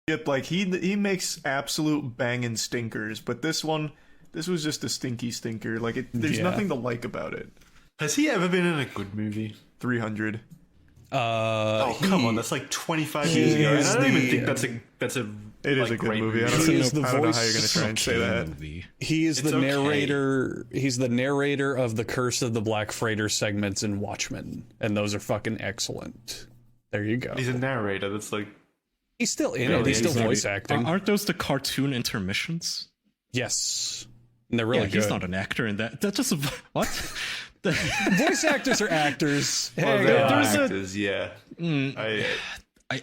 Yep, like he makes absolute banging stinkers, but this was just a stinky stinker. Like there's nothing to like about it. Has he ever been in a good movie? 300. Come on, that's like 25 years ago. And I don't even think that's a It is like, a good great movie. I don't know how you're gonna try and say that. He is It's the narrator. okay. He's the narrator of the Curse of the Black Freighter segments in Watchmen, and those are fucking excellent. There you go. He's a narrator. That's like He's still in No, it. He's still he's voice acting. Aren't those the cartoon intermissions? Yes, and they're really Yeah, good. he's not an actor in that. That's just what? Voice actors are actors. well, Hey, they are there's a- actors, yeah.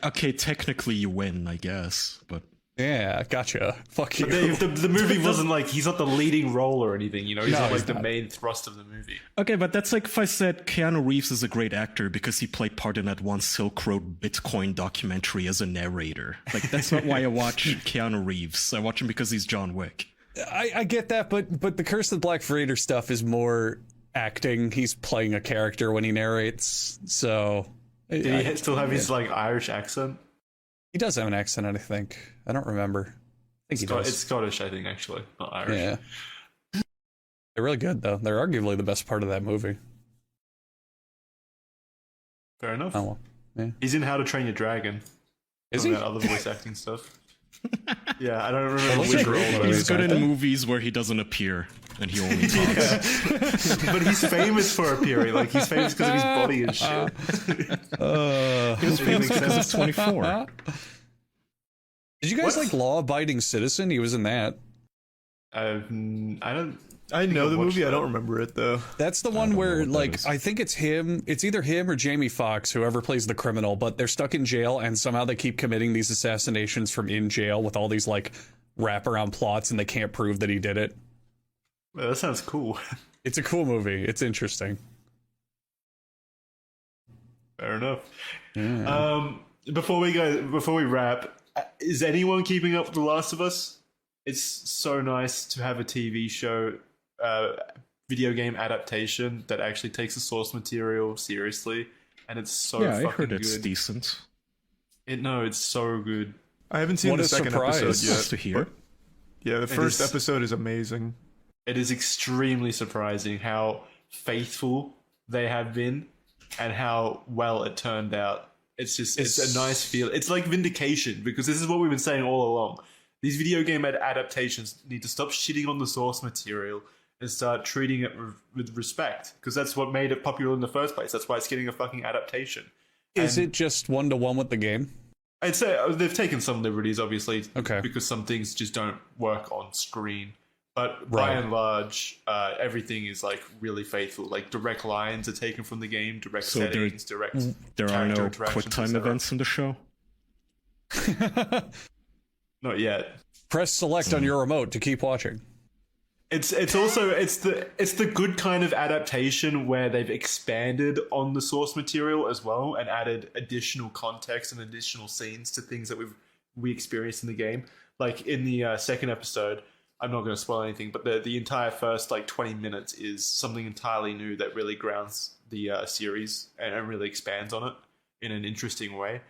Okay, technically you win, I guess, but yeah, gotcha. Fuck you. The movie wasn't like he's not the leading role or anything. You know, he's No, not he's like the not. main thrust of the movie. okay, but that's like if I said Keanu Reeves is a great actor because he played part in that one Silk Road Bitcoin documentary as a narrator. Like that's not why I watch Keanu Reeves. I watch him because he's John Wick. I get that, but the Curse of the Black Freighter stuff is more acting. He's playing a character when he narrates, so Did he still have his like Irish accent? he does have an accent. I think. I don't remember. I think he does. It's Scottish, I think, actually, not Irish. Yeah. They're really good though. They're arguably the best part of that movie. Fair enough. Oh well. Yeah. He's in How to Train Your Dragon. Is Some he? of that other voice acting stuff. Yeah, I don't remember Well, which that's role. great. But He's He's good in acting. movies where he doesn't appear and he only talks. But he's famous for appearing. Like he's famous because of his body and shit. He was famous because of 24. Did you guys What? like Law Abiding Citizen? He was in that. I don't. I know the watched movie. I that. don't remember it though. That's the one don't know where, what that like, is. I think it's him. It's either him or Jamie Foxx, whoever plays the criminal, but they're stuck in jail, and somehow they keep committing these assassinations from in jail with all these, like, wraparound plots, and they can't prove that he did it. Well, that sounds cool. It's a cool movie. It's interesting. Fair enough. Yeah. Before we wrap, is anyone keeping up with The Last of Us? It's so nice to have a TV show, video game adaptation that actually takes the source material seriously, and it's so Yeah, fucking I heard good. it's decent. It's so good. I haven't seen What the a second surprise. episode Nice yet. to hear. but- Yeah, the first is- episode is amazing. It is extremely surprising how faithful they have been and how well it turned out. It's a nice feel. It's like vindication, because this is what we've been saying all along. These video game adaptations need to stop shitting on the source material and start treating it with respect, because that's what made it popular in the first place. That's why it's getting a fucking adaptation. Is and- it just 1-to-1 with the game? I'd say they've taken some liberties, obviously, Okay. because some things just don't work on screen. But by Right. and large, everything is like really faithful. Like direct lines are taken from the game, direct So there- settings, direct. There are character no interactions, QuickTime etc. events in the show. Not yet. Press select on your remote to keep watching. It's the good kind of adaptation where they've expanded on the source material as well and added additional context and additional scenes to things that we experienced in the game. Like in the second episode, I'm not going to spoil anything, but the entire first like 20 minutes is something entirely new that really grounds the series and really expands on it in an interesting way.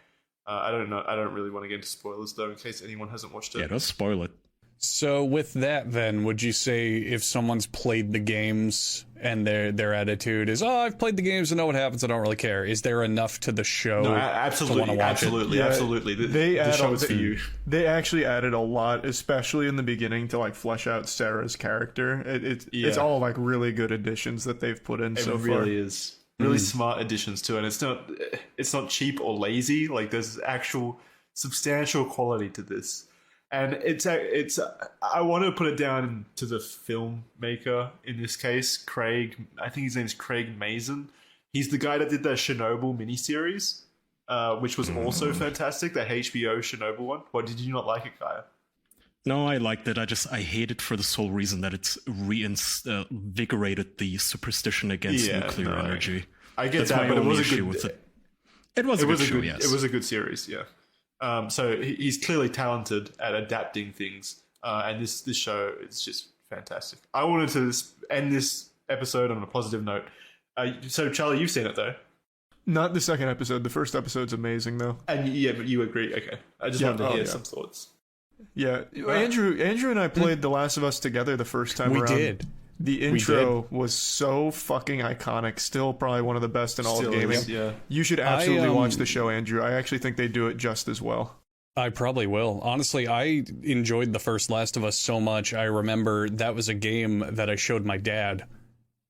I don't know. I don't really want to get into spoilers though, in case anyone hasn't watched it. Yeah, don't spoil it. So with that, then, would you say if someone's played the games and their attitude is, oh, I've played the games and know what happens, I don't really care, is there enough to the show No, to absolutely, want to watch it? absolutely, Yeah, absolutely. The They show is for you. They actually added a lot, especially in the beginning, to like flesh out Sarah's character. It's Yeah. all like really good additions that they've put in It so really far. is really smart additions to it. And it's not cheap or lazy. Like there's actual substantial quality to this, and it's I want to put it down to the filmmaker in this case, Craig. I think his name's Craig Mazin. He's the guy that did the Chernobyl miniseries, which was also fantastic. The HBO Chernobyl one. What, did you not like it, Kaya? No, I liked it. I hate it for the sole reason that it's reinvigorated the superstition against Yeah, nuclear no, energy. I get That's that, my but it only was a issue good. with it. It was a good show, yes. It was a good series, yeah. So he's clearly talented at adapting things, and this show is just fantastic. I wanted to end this episode on a positive note. So Charlie, you've seen it though. Not the second episode. The first episode's amazing, though. And yeah, but you agree. Okay. I just wanted to hear some thoughts. Yeah. Andrew and I played The Last of Us together the first time around. We did. The intro was so fucking iconic. Still probably one of the best in all of gaming. Yeah. You should absolutely watch the show, Andrew. I actually think they do it just as well. I probably will. Honestly, I enjoyed the first Last of Us so much. I remember that was a game that I showed my dad.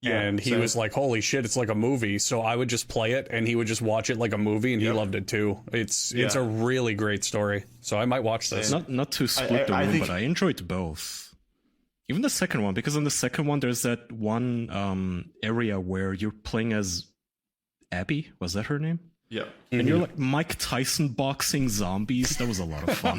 And he was like, holy shit, it's like a movie. So I would just play it and he would just watch it like a movie, and he loved it too. It's a really great story. So I might watch this. Not to split the room, but I enjoyed both. Even the second one, because in the second one there's that one area where you're playing as Abby. Was that her name? Yeah. And you're like Mike Tyson boxing zombies. That was a lot of fun.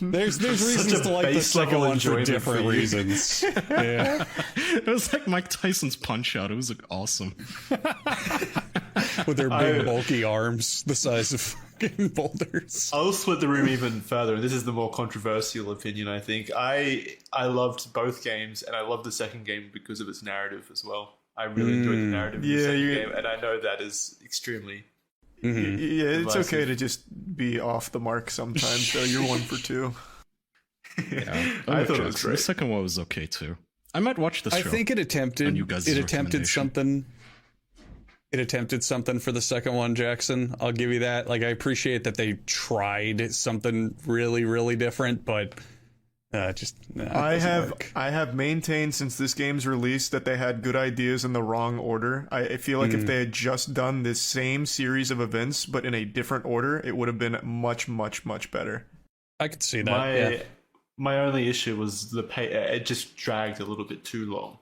There's reasons to like the second one for different reasons. Yeah. It was like Mike Tyson's Punch Out. It was like awesome. With their big bulky arms the size of fucking boulders. I'll split the room even further. This is the more controversial opinion, I think. I loved both games, and I loved the second game because of its narrative as well. I really enjoyed the narrative in the second game, and I know that is extremely Yeah, it's divisive. okay to just be off the mark sometimes, though. You're 1 for 2. Yeah, I thought it was great. The second one was okay too. I might watch this show. I think it attempted something. It attempted something for the second one, Jackson. I'll give you that. Like, I appreciate that they tried something really, really different, but I have maintained since this game's release that they had good ideas in the wrong order. I feel like if they had just done this same series of events but in a different order, it would have been much, much, much better. I could see that. My only issue was the pay. It just dragged a little bit too long.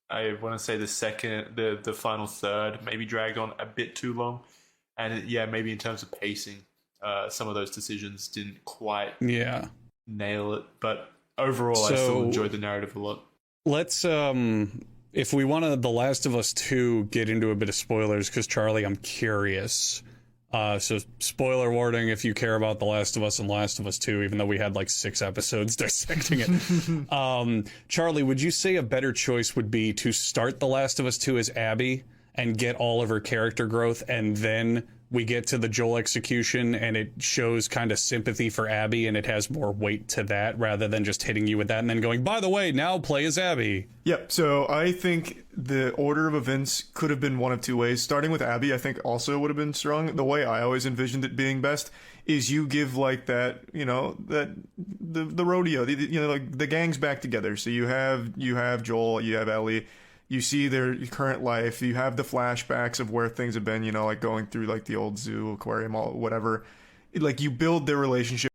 I want to say the final third maybe dragged on a bit too long, and maybe in terms of pacing, some of those decisions didn't quite nail it. But overall, I still enjoyed the narrative a lot. Let's if we want to The Last of Us 2 get into a bit of spoilers, because Charlie, I'm curious. So spoiler warning if you care about The Last of Us and Last of Us 2, even though we had like 6 episodes dissecting it. Charlie, would you say a better choice would be to start The Last of Us 2 as Abby and get all of her character growth, and then we get to the Joel execution and it shows kind of sympathy for Abby and it has more weight to that, rather than just hitting you with that and then going, by the way, now play as Abby? Yep, so I think the order of events could have been one of two ways. Starting with Abby, I think also would have been strong. The way I always envisioned it being best is you give like that, that the rodeo, like the gang's back together. So you have Joel, you have Ellie, you see their current life, you have the flashbacks of where things have been, like going through like the old zoo, aquarium, all whatever. Like you build their relationship